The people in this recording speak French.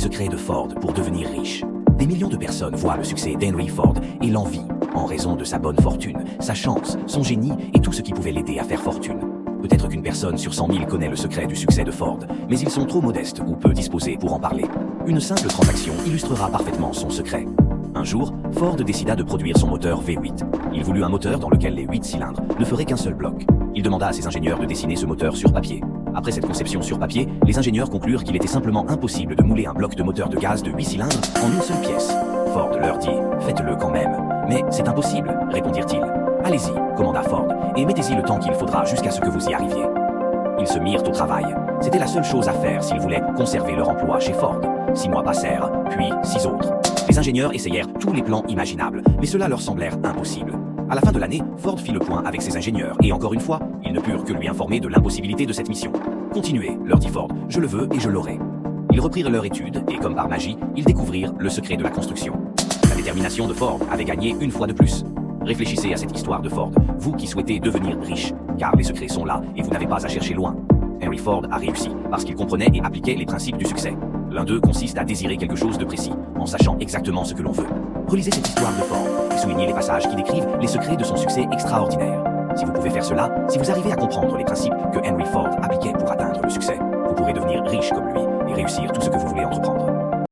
secrets de Ford pour devenir riche. Des millions de personnes voient le succès d'Henry Ford et l'envient, en raison de sa bonne fortune, sa chance, son génie et tout ce qui pouvait l'aider à faire fortune. Peut-être qu'une personne sur 100 000 connaît le secret du succès de Ford, mais ils sont trop modestes ou peu disposés pour en parler. Une simple transaction illustrera parfaitement son secret. Un jour, Ford décida de produire son moteur V8. Il voulut un moteur dans lequel les 8 cylindres ne feraient qu'un seul bloc. Il demanda à ses ingénieurs de dessiner ce moteur sur papier. Après cette conception sur papier, les ingénieurs conclurent qu'il était simplement impossible de mouler un bloc de moteur de gaz de 8 cylindres en une seule pièce. Ford leur dit « Faites-le quand même ». « Mais c'est impossible », répondirent-ils. « Allez-y », commanda Ford, « et mettez-y le temps qu'il faudra jusqu'à ce que vous y arriviez. » Ils se mirent au travail. C'était la seule chose à faire s'ils voulaient conserver leur emploi chez Ford. 6 mois passèrent, puis 6 autres. Les ingénieurs essayèrent tous les plans imaginables, mais cela leur semblèrent impossible. À la fin de l'année, Ford fit le point avec ses ingénieurs, et encore une fois, ils ne purent que lui informer de l'impossibilité de cette mission. « Continuez », leur dit Ford, « je le veux et je l'aurai. » Ils reprirent leur étude, et comme par magie, ils découvrirent le secret de la construction. La détermination de Ford avait gagné une fois de plus. Réfléchissez à cette histoire de Ford, vous qui souhaitez devenir riche, car les secrets sont là et vous n'avez pas à chercher loin. Henry Ford a réussi parce qu'il comprenait et appliquait les principes du succès. L'un d'eux consiste à désirer quelque chose de précis, en sachant exactement ce que l'on veut. Relisez cette histoire de Ford et soulignez les passages qui décrivent les secrets de son succès extraordinaire. Si vous pouvez faire cela, si vous arrivez à comprendre les principes que Henry Ford appliquait pour atteindre le succès, vous pourrez devenir riche comme lui et réussir tout ce que vous voulez entreprendre.